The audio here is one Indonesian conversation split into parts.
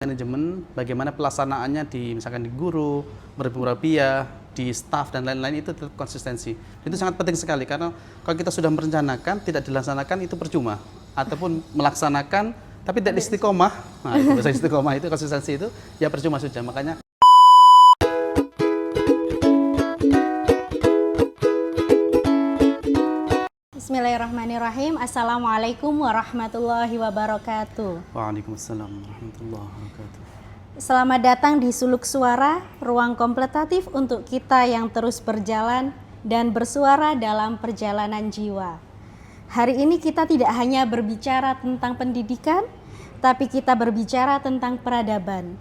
manajemen, bagaimana pelaksanaannya di misalkan di guru, murabiah, di staff dan lain-lain itu tetap konsistensi. Itu sangat penting sekali karena kalau kita sudah merencanakan tidak dilaksanakan itu percuma, ataupun melaksanakan tapi tidak istiqomah. Nah, itu bahasa istiqomah itu konsistensi itu ya percuma sudah. Makanya Bismillahirrahmanirrahim. Assalamualaikum warahmatullahi wabarakatuh. Waalaikumsalam warahmatullahi wabarakatuh. Selamat datang di Suluk Suara, ruang kompletatif untuk kita yang terus berjalan dan bersuara dalam perjalanan jiwa. Hari ini kita tidak hanya berbicara tentang pendidikan, tapi kita berbicara tentang peradaban.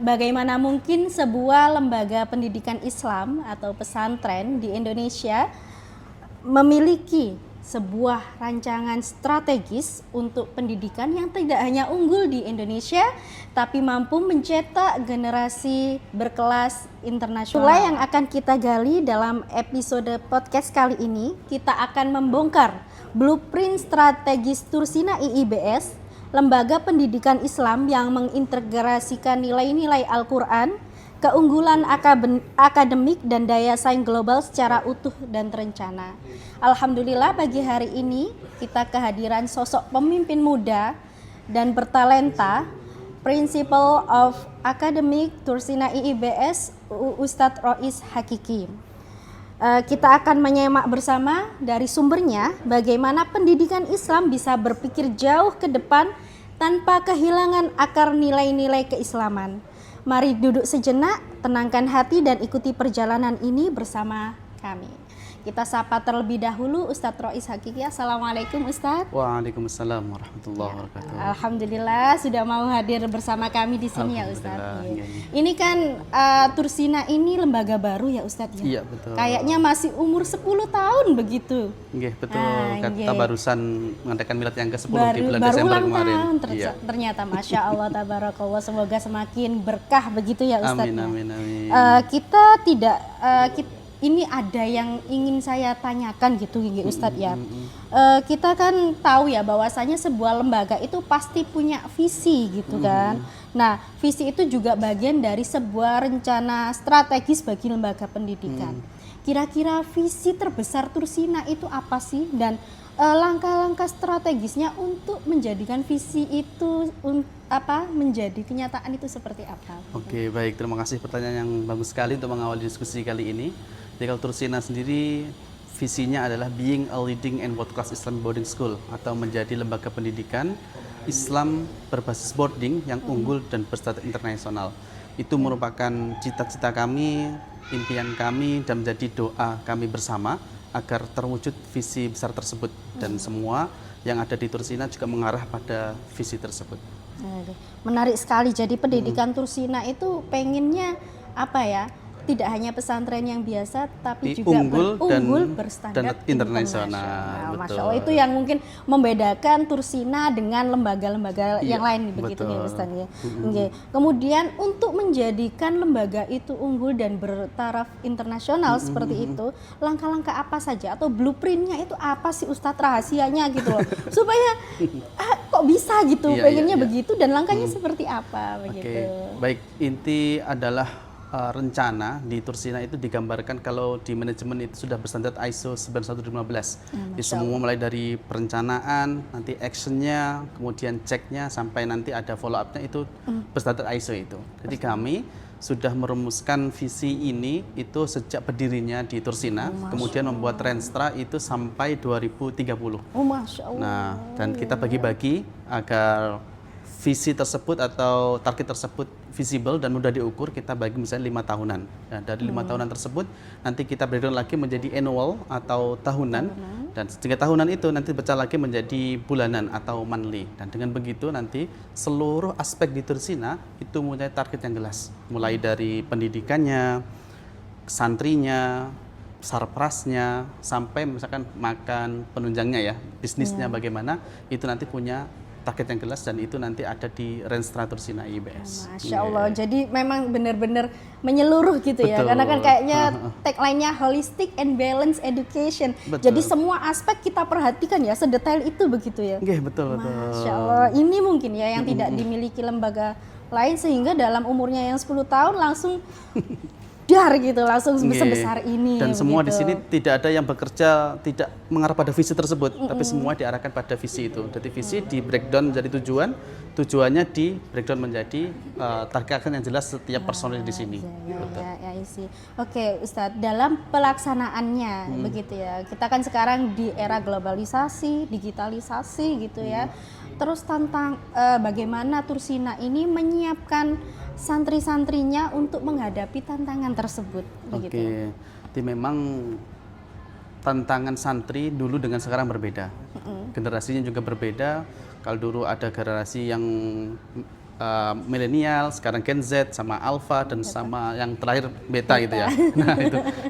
Bagaimana mungkin sebuah lembaga pendidikan Islam atau pesantren di Indonesia memiliki sebuah rancangan strategis untuk pendidikan yang tidak hanya unggul di Indonesia, tapi mampu mencetak generasi berkelas internasional. Itulah yang akan kita gali dalam episode podcast kali ini. Kita akan membongkar blueprint strategis Tursina IIBS, lembaga pendidikan Islam yang mengintegrasikan nilai-nilai Al-Quran, keunggulan akademik dan daya saing global secara utuh dan terencana. Alhamdulillah pagi hari ini kita kehadiran sosok pemimpin muda dan bertalenta, Principal of Academic Tursina IIBS, Ustadz Rois Hakiki. Kita akan menyimak bersama dari sumbernya bagaimana pendidikan Islam bisa berpikir jauh ke depan tanpa kehilangan akar nilai-nilai keislaman. Mari duduk sejenak, tenangkan hati dan ikuti perjalanan ini bersama kami. Kita sapa terlebih dahulu Ustadz Rois Hakiki. Assalamualaikum Ustadz. Waalaikumsalam warahmatullahi wabarakatuh. Alhamdulillah sudah mau hadir bersama kami di sini ya Ustadz. Ini kan Tursina ini lembaga baru ya Ustadz ya? Iya betul. Kayaknya masih umur 10 tahun begitu. Nggih, betul. Kita barusan mengadakan milad yang ke-10 di bulan baru Desember ulang kemarin. Tahun, ternyata Masya Allah tabarakallah, semoga semakin berkah begitu ya Ustadz. Amin. Kita tidak ini ada yang ingin saya tanyakan gitu Ustadz ya. Kita kan tahu ya bahwasanya sebuah lembaga itu pasti punya visi gitu kan. Nah, visi itu juga bagian dari sebuah rencana strategis bagi lembaga pendidikan. Kira-kira visi terbesar Tursina itu apa sih, dan langkah-langkah strategisnya untuk menjadikan visi itu menjadi kenyataan itu seperti apa? Oke, baik. Terima kasih pertanyaan yang bagus sekali untuk mengawali diskusi kali ini. Jadi kalau Tursina sendiri visinya adalah being a leading and world class Islamic boarding school, atau menjadi lembaga pendidikan Islam berbasis boarding yang unggul dan berstandar internasional. Itu merupakan cita-cita kami, impian kami, dan menjadi doa kami bersama agar terwujud visi besar tersebut, dan semua yang ada di Tursina juga mengarah pada visi tersebut. Menarik sekali. Jadi pendidikan Tursina itu pengennya apa ya? Tidak hanya pesantren yang biasa, tapi juga unggul berstandar internasional. Masya Allah, itu yang mungkin membedakan Tursina dengan lembaga-lembaga yang lain begitu ya Ustaz ya. Kemudian untuk menjadikan lembaga itu unggul dan bertaraf internasional seperti itu, langkah-langkah apa saja atau blueprintnya itu apa sih Ustadz, rahasianya gitu loh, supaya kok bisa gitu, pengennya begitu, dan langkahnya seperti apa begitu. Baik, inti adalah rencana di Tursina itu digambarkan kalau di manajemen itu sudah berstandar ISO 9115. Di semua mulai dari perencanaan, nanti actionnya, kemudian ceknya, sampai nanti ada follow up-nya itu berstandar ISO itu. Jadi kami sudah merumuskan visi ini itu sejak berdirinya di Tursina, kemudian membuat Renstra itu sampai 2030. Masya Allah. Nah, dan kita bagi-bagi agar visi tersebut atau target tersebut visible dan mudah diukur, kita bagi misalnya 5 tahunan. Nah, dari 5 tahunan tersebut nanti kita breakdown lagi menjadi annual atau tahunan, dan 3 tahunan itu nanti pecah lagi menjadi bulanan atau monthly. Dan dengan begitu nanti seluruh aspek di Tursina itu mempunyai target yang jelas, mulai dari pendidikannya, santrinya, sarprasnya, sampai misalkan makan penunjangnya ya, bisnisnya bagaimana, itu nanti punya target yang jelas, dan itu nanti ada di Renstra Tursina IBS. Masya Allah, jadi memang benar-benar menyeluruh gitu ya, Betul. karena kan kayaknya tagline-nya holistic and balanced education. Betul. Jadi semua aspek kita perhatikan ya, sedetail itu begitu ya. Nggih, betul. Masya Allah, ini mungkin ya yang tidak dimiliki lembaga lain, sehingga dalam umurnya yang 10 tahun langsung dar gitu, langsung sebesar ini. Dan semua di begitu. sini tidak ada yang bekerja tidak mengarah pada visi tersebut, tapi semua diarahkan pada visi itu. Jadi visi di breakdown menjadi tujuan, tujuannya di breakdown menjadi target yang jelas setiap personil di sini. Ya, isi. Oke, Ustadz, dalam pelaksanaannya begitu ya. Kita kan sekarang di era globalisasi, digitalisasi gitu ya. Terus tentang bagaimana Tursina ini menyiapkan santri-santrinya untuk menghadapi tantangan tersebut. Begitu. Oke, jadi memang tantangan santri dulu dengan sekarang berbeda. Generasinya juga berbeda. Kalau dulu ada generasi yang milenial, sekarang Gen Z sama Alpha dan sama yang terakhir Beta gitu ya. Nah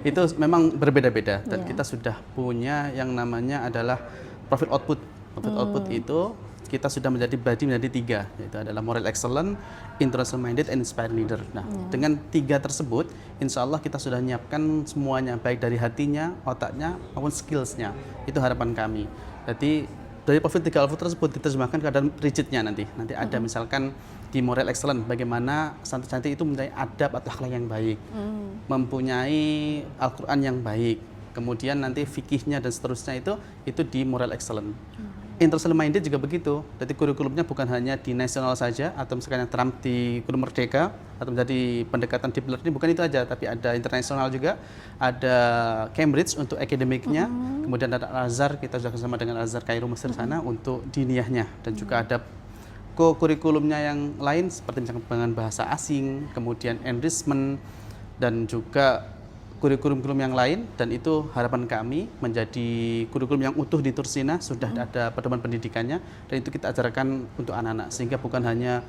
itu memang berbeda-beda, dan kita sudah punya yang namanya adalah profit output. Profit output itu kita sudah bagi menjadi 3, yaitu adalah moral excellent, international minded, and inspired leader. Nah, dengan 3 tersebut, insya Allah kita sudah menyiapkan semuanya, baik dari hatinya, otaknya, maupun skillsnya. Itu harapan kami. Jadi dari profit 3 output tersebut diterjemahkan ke dalam rigidnya nanti. Nanti ada misalkan di moral excellent, bagaimana santri-santri itu mempunyai adab atau akhlak yang baik, mempunyai Al-Quran yang baik, kemudian nanti fikihnya dan seterusnya itu di moral excellent. International minded juga begitu. Jadi kurikulumnya bukan hanya di nasional saja, atau misalkan yang Trump di Guru Merdeka atau menjadi pendekatan deep learning, bukan itu aja, tapi ada internasional juga, ada Cambridge untuk akademiknya, kemudian ada Al-Azhar, kita sudah bersama dengan Al-Azhar Kairo Mesir sana untuk diniyahnya, dan juga ada kurikulumnya yang lain seperti misalkan pengembangan bahasa asing, kemudian enrichment, dan juga kurikulum-kurikulum yang lain. Dan itu harapan kami menjadi kurikulum yang utuh di Tursina, sudah ada pedoman pendidikannya, dan itu kita ajarkan untuk anak-anak, sehingga bukan hanya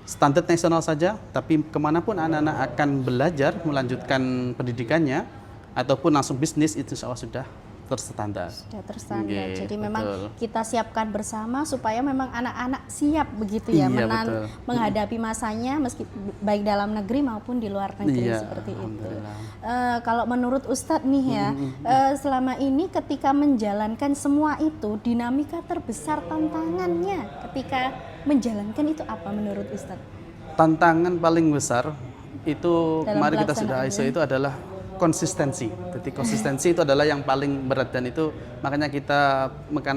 standar nasional saja, tapi kemanapun anak-anak akan belajar melanjutkan pendidikannya ataupun langsung bisnis, itu insya Allah sudah terstandar. Sudah terstandar. Okay, Jadi memang betul. kita siapkan bersama supaya memang anak-anak siap begitu ya, Iya, menghadapi masanya, meski baik dalam negeri maupun di luar negeri, Iya, seperti itu. alhamdulillah. Kalau menurut Ustadz nih ya, selama ini ketika menjalankan semua itu, dinamika terbesar tantangannya ketika menjalankan itu apa menurut Ustadz? Tantangan paling besar itu Dalam kemarin kita sudah pelaksanaannya. ISO itu adalah konsistensi. Jadi konsistensi itu adalah yang paling berat, dan itu makanya kita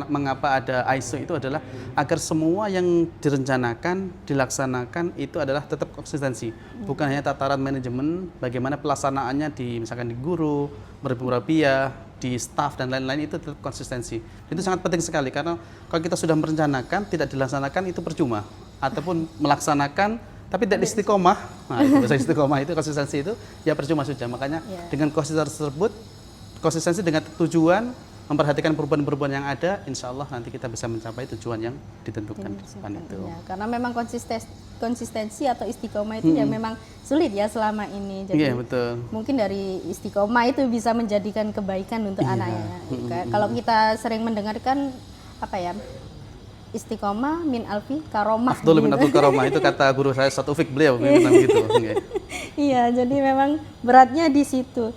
mengapa ada ISO itu adalah agar semua yang direncanakan, dilaksanakan itu adalah tetap konsistensi. Bukan hanya tataran manajemen, bagaimana pelaksanaannya di misalkan di guru, murabiah, di staff dan lain-lain, itu tetap konsistensi. Itu sangat penting sekali, karena kalau kita sudah merencanakan tidak dilaksanakan itu percuma, ataupun melaksanakan tapi tidak istiqomah. Nah, itu bahasa istiqomah itu, konsistensi itu ya percuma sudah. Makanya dengan konsistensi tersebut, konsistensi dengan tujuan, memperhatikan perubahan-perubahan yang ada, insya Allah nanti kita bisa mencapai tujuan yang ditentukan di depan itu. Ya, karena memang konsistensi atau istiqomah itu ya memang sulit ya selama ini. Jadi Iya, betul. mungkin dari istiqomah itu bisa menjadikan kebaikan untuk anak ya. Kalau kita sering mendengarkan apa ya, istiqomah min alfi karomah. Afdhal min alfi karomah, itu kata guru saya Ustaz Taufik, beliau bilang gitu. Iya, jadi memang beratnya di situ.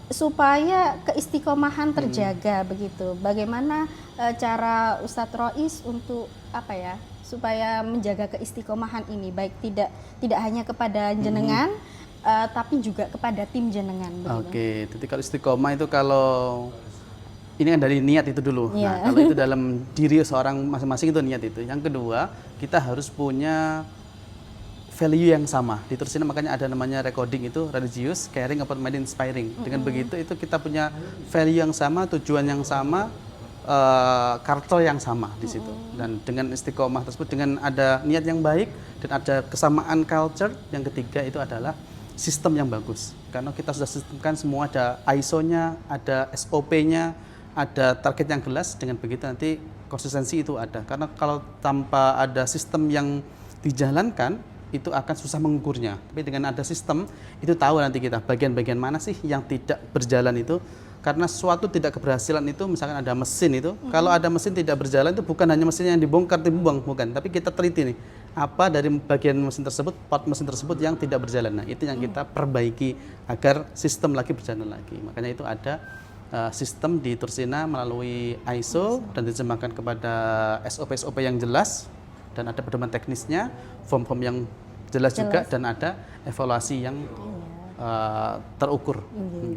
Supaya keistiqomahan terjaga begitu. Bagaimana cara Ustadz Rois untuk apa ya, supaya menjaga keistiqomahan ini, baik tidak hanya kepada jenengan, tapi juga kepada tim jenengan. Oke, jadi kalau istiqomah itu, kalau ini kan dari niat itu dulu. Nah, kalau itu dalam diri seorang masing-masing itu niat itu. Yang kedua, kita harus punya value yang sama. Di Tursina makanya ada namanya recording itu, religious, caring, open-minded, inspiring. Dengan begitu itu kita punya value yang sama, tujuan yang sama, karakter yang sama di situ. Dan dengan istiqomah tersebut, dengan ada niat yang baik dan ada kesamaan culture, yang ketiga itu adalah sistem yang bagus. Karena kita sudah sistemkan semua, ada ISO-nya, ada SOP-nya, ada target yang jelas. Dengan begitu nanti konsistensi itu ada. Karena kalau tanpa ada sistem yang dijalankan, itu akan susah mengukurnya. Tapi dengan ada sistem, itu tahu nanti kita bagian-bagian mana sih yang tidak berjalan itu, karena suatu tidak keberhasilan itu, misalkan ada mesin itu, kalau ada mesin tidak berjalan itu bukan hanya mesin yang dibongkar dibuang, bukan, tapi kita teliti nih apa dari bagian mesin tersebut, part mesin tersebut yang tidak berjalan. Nah, itu yang kita perbaiki agar sistem lagi berjalan lagi. Makanya itu ada sistem di Tursina melalui ISO dan diterjemahkan kepada SOP-SOP yang jelas, dan ada pedoman teknisnya, form-form yang jelas juga, dan ada evaluasi yang terukur.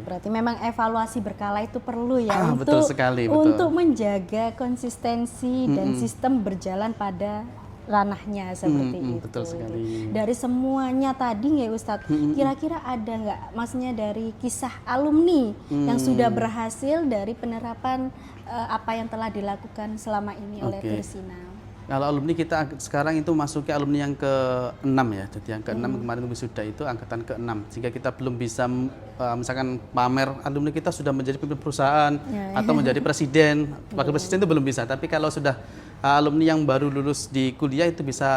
Berarti memang evaluasi berkala itu perlu ya Betul sekali, betul. untuk menjaga konsistensi dan sistem berjalan pada ranahnya seperti itu. Betul sekali. Dari semuanya tadi nggak Ustadz, kira-kira ada nggak maksudnya dari kisah alumni yang sudah berhasil dari penerapan apa yang telah dilakukan selama ini oleh Tursina? Kalau alumni kita sekarang itu masuknya alumni yang ke-6 ya. Jadi yang ke-6 kemarin wisuda itu angkatan ke-6. Sehingga kita belum bisa misalkan pamer alumni kita sudah menjadi pemimpin perusahaan atau menjadi presiden. Wakil presiden itu belum bisa. Tapi kalau sudah alumni yang baru lulus di kuliah itu bisa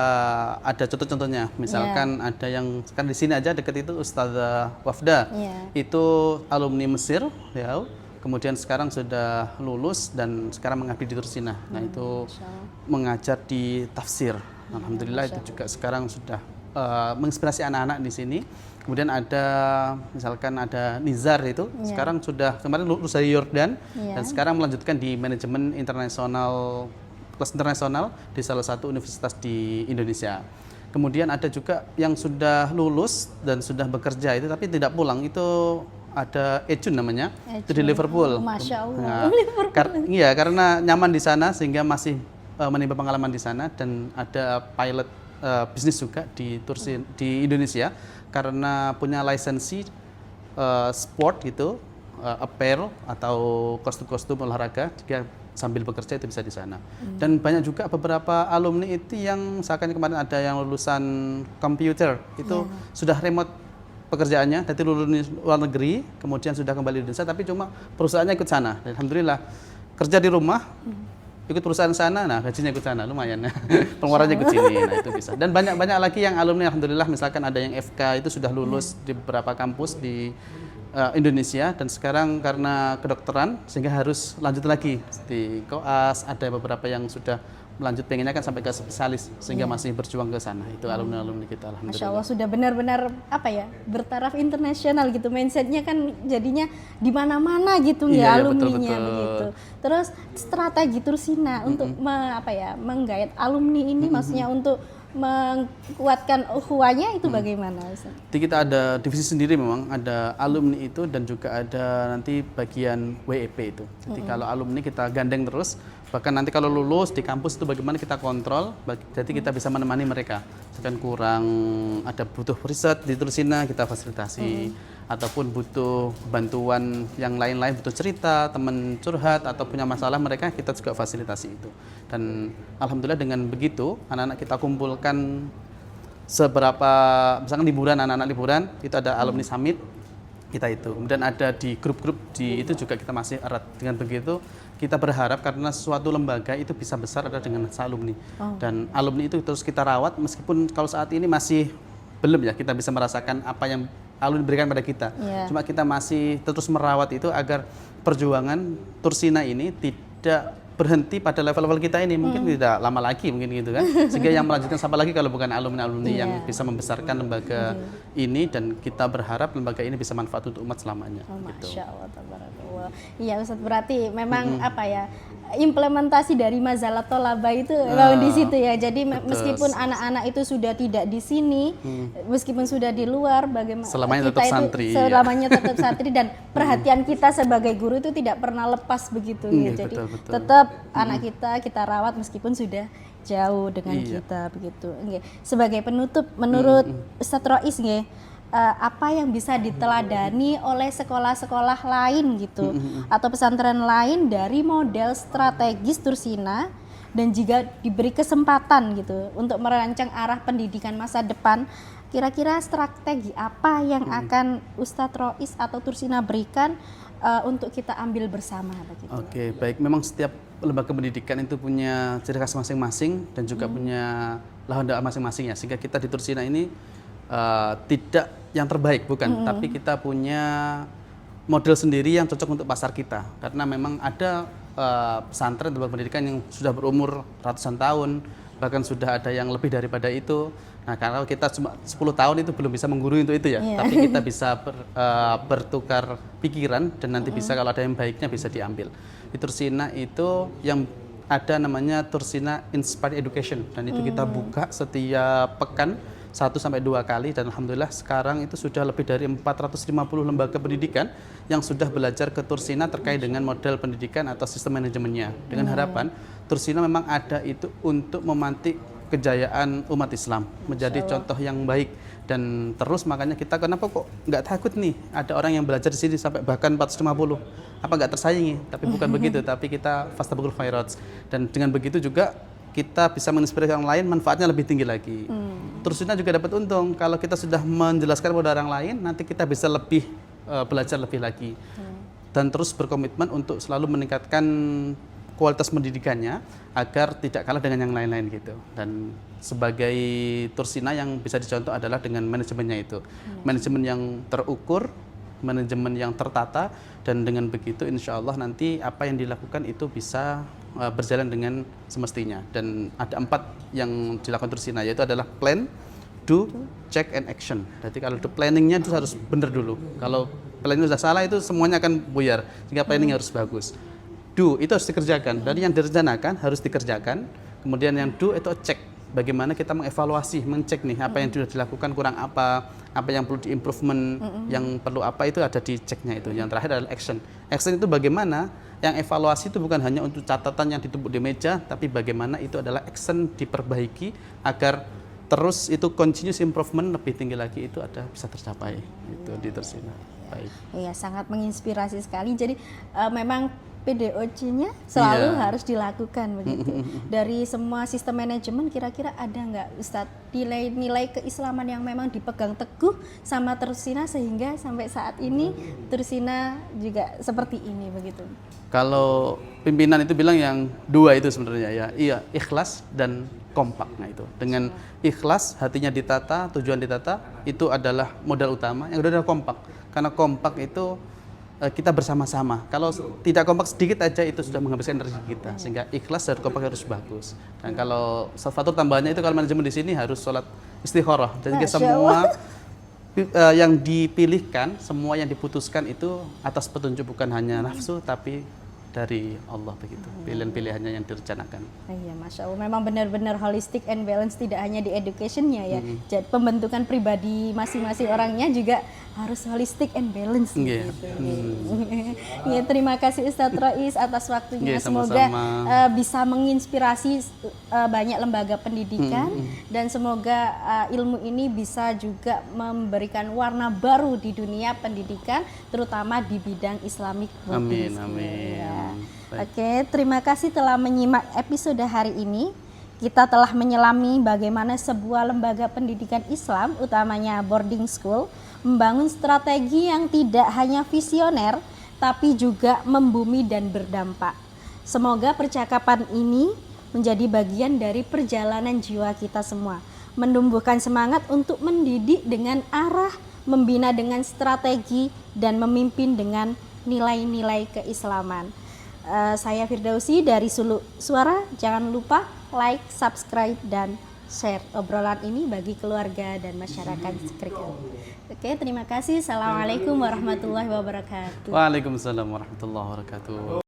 ada contoh-contohnya. Misalkan ada yang kan di sini aja dekat itu Ustazah Wafda. Itu alumni Mesir ya. Kemudian sekarang sudah lulus dan sekarang mengabdi di Tursina. Nah, itu mengajar di tafsir. Alhamdulillah itu juga sekarang sudah menginspirasi anak-anak di sini. Kemudian ada misalkan ada Nizar itu sekarang sudah kemarin lulus dari Yordan dan sekarang melanjutkan di manajemen internasional, kelas internasional di salah satu universitas di Indonesia. Kemudian ada juga yang sudah lulus dan sudah bekerja itu tapi tidak pulang, itu ada Ejun namanya, itu di Liverpool. Masya Nah, Allah. iya, karena nyaman di sana sehingga masih menimba pengalaman di sana, dan ada pilot bisnis juga di di Indonesia karena punya lisensi sport gitu, apparel atau kostum-kostum olahraga, jika sambil bekerja itu bisa di sana. Dan banyak juga beberapa alumni itu yang misalkan kemarin ada yang lulusan komputer itu sudah remote pekerjaannya, dari lulus luar negeri, kemudian sudah kembali di Indonesia, tapi cuma perusahaannya ikut sana. Dan alhamdulillah kerja di rumah, ikut perusahaan sana, nah gajinya ikut sana, lumayan. Pengeluarannya ikut sini, nah itu bisa. Dan banyak lagi yang alumni, alhamdulillah, misalkan ada yang FK itu sudah lulus di beberapa kampus di Indonesia, dan sekarang karena kedokteran sehingga harus lanjut lagi di koas. Ada beberapa yang sudah melanjut, pengennya kan sampai ke spesialis sehingga masih berjuang ke sana. Itu alumni kita, alhamdulillah. Masya Allah, sudah benar-benar apa ya, bertaraf internasional gitu, mindsetnya kan jadinya di mana-mana gitu ya alumninya begitu. Terus strategi Tursina untuk menggait alumni ini, maksudnya untuk menguatkan ukhuwahnya itu bagaimana? Jadi kita ada divisi sendiri, memang ada alumni itu dan juga ada nanti bagian WEP itu. Jadi kalau alumni kita gandeng terus, bahkan nanti kalau lulus di kampus itu bagaimana kita kontrol, jadi kita bisa menemani mereka. Misalkan kurang ada butuh riset di Tursina, kita fasilitasi, ataupun butuh bantuan yang lain-lain, butuh cerita, teman curhat atau punya masalah, mereka kita juga fasilitasi itu. Dan alhamdulillah dengan begitu anak-anak kita kumpulkan seberapa, misalkan liburan, anak-anak liburan itu ada alumni summit kita itu. Kemudian ada di grup-grup di itu juga kita masih erat. Dengan begitu kita berharap karena suatu lembaga itu bisa besar ada dengan alumni. Dan alumni itu terus kita rawat, meskipun kalau saat ini masih belum ya kita bisa merasakan apa yang alumni berikan pada kita. Cuma kita masih terus merawat itu agar perjuangan Tursina ini tidak berhenti pada level-level kita ini, mungkin tidak lama lagi mungkin gitu kan, sehingga yang melanjutkan siapa lagi kalau bukan alumni-alumni yang bisa membesarkan lembaga ini, dan kita berharap lembaga ini bisa manfaat untuk umat selamanya. Masya Allah, tabarakallah. Iya Ustadz, berarti memang apa ya, implementasi dari Mazalah Tolaba itu memang di situ ya. Jadi meskipun anak-anak itu sudah tidak di sini, meskipun sudah di luar, bagaimana selamanya kita tetap itu santri, selamanya tetap santri, dan perhatian kita sebagai guru itu tidak pernah lepas begitu ya. Jadi tetap anak kita rawat meskipun sudah jauh dengan kita begitu. Sebagai penutup, menurut Ustadz Rois apa yang bisa diteladani oleh sekolah-sekolah lain gitu atau pesantren lain dari model strategis Tursina, dan jika diberi kesempatan gitu untuk merancang arah pendidikan masa depan, kira-kira strategi apa yang akan Ustadz Rois atau Tursina berikan untuk kita ambil bersama begitu? Oke, baik. Memang setiap lembaga pendidikan itu punya ciri khas masing-masing dan juga punya lahan dakwah masing-masing ya. Sehingga kita di Tursina ini tidak yang terbaik, bukan, tapi kita punya model sendiri yang cocok untuk pasar kita, karena memang ada pesantren lembaga pendidikan yang sudah berumur ratusan tahun, bahkan sudah ada yang lebih daripada itu. Nah, kalau kita cuma 10 tahun itu belum bisa menggurui untuk itu ya, tapi kita bisa bertukar pikiran dan nanti bisa kalau ada yang baiknya bisa diambil. Di Tursina itu yang ada namanya Tursina Inspired Education, dan itu kita buka setiap pekan 1-2 kali, dan alhamdulillah sekarang itu sudah lebih dari 450 lembaga pendidikan yang sudah belajar ke Tursina terkait dengan model pendidikan atau sistem manajemennya, dengan harapan Tursina memang ada itu untuk memantik kejayaan umat Islam, menjadi contoh yang baik. Dan terus makanya kita kenapa kok nggak takut nih ada orang yang belajar di sini sampai bahkan 450, apa nggak tersaingi? Tapi bukan begitu, tapi kita fastabaqul khairat, dan dengan begitu juga kita bisa menginspirasi orang lain, manfaatnya lebih tinggi lagi. Tursina juga dapat untung kalau kita sudah menjelaskan kepada orang lain, nanti kita bisa lebih belajar lebih lagi, dan terus berkomitmen untuk selalu meningkatkan kualitas pendidikannya agar tidak kalah dengan yang lain-lain gitu. Dan sebagai Tursina yang bisa dicontoh adalah dengan manajemennya itu, manajemen yang terukur, manajemen yang tertata, dan dengan begitu insya Allah nanti apa yang dilakukan itu bisa berjalan dengan semestinya. Dan ada 4 yang dilakukan Tursina, yaitu adalah plan, do, check, and action. Jadi kalau do planningnya itu harus benar dulu. Kalau planning sudah salah itu semuanya akan buyar, sehingga planning harus bagus. Do itu harus dikerjakan, dari yang direncanakan harus dikerjakan. Kemudian yang do itu cek, bagaimana kita mengevaluasi, mengecek nih apa yang sudah dilakukan kurang apa yang perlu di-improvement, yang perlu apa itu ada di ceknya itu. Yang terakhir adalah action. Action itu bagaimana, yang evaluasi itu bukan hanya untuk catatan yang ditumpuk di meja, tapi bagaimana itu adalah action diperbaiki agar terus itu continuous improvement lebih tinggi lagi itu ada bisa tercapai. Itu di Tursina. Baik. Iya, sangat menginspirasi sekali. Jadi memang PDOC-nya selalu harus dilakukan begitu. Dari semua sistem manajemen kira-kira ada nggak Ustadz nilai-nilai keislaman yang memang dipegang teguh sama Tursina sehingga sampai saat ini Tursina juga seperti ini begitu? Kalau pimpinan itu bilang yang 2 itu sebenarnya ya, iya, ikhlas dan kompak. Nah itu dengan ikhlas, hatinya ditata, tujuan ditata, itu adalah modal utama. Yang kedua adalah kompak, karena kompak itu kita bersama-sama. Kalau tidak kompak sedikit aja itu sudah menghabiskan energi kita, sehingga ikhlas dan kompak harus bagus. Dan kalau faktor tambahannya itu kalau manajemen di sini harus sholat istikharah. Jadi semua yang dipilihkan, semua yang diputuskan itu atas petunjuk bukan hanya nafsu tapi dari Allah begitu. Pilihan-pilihannya yang direncanakan. Iya, Masya Allah. Memang benar-benar holistic and balance, tidak hanya di education-nya ya. Jadi pembentukan pribadi masing-masing orangnya juga harus holistic and balance gitu. Ya, terima kasih Ustadz Rois atas waktunya. Semoga bisa menginspirasi banyak lembaga pendidikan dan semoga ilmu ini bisa juga memberikan warna baru di dunia pendidikan, terutama di bidang Islamic. Amin, amin. Ya. Oke, terima kasih telah menyimak episode hari ini. Kita telah menyelami bagaimana sebuah lembaga pendidikan Islam, utamanya boarding school, membangun strategi yang tidak hanya visioner, tapi juga membumi dan berdampak. Semoga percakapan ini menjadi bagian dari perjalanan jiwa kita semua, menumbuhkan semangat untuk mendidik dengan arah, membina dengan strategi, dan memimpin dengan nilai-nilai keislaman. Saya Firdausi dari Suluk Suara. Jangan lupa like, subscribe, dan share obrolan ini bagi keluarga dan masyarakat sekitar. Oke, terima kasih. Assalamualaikum warahmatullahi wabarakatuh. Waalaikumsalam warahmatullahi wabarakatuh.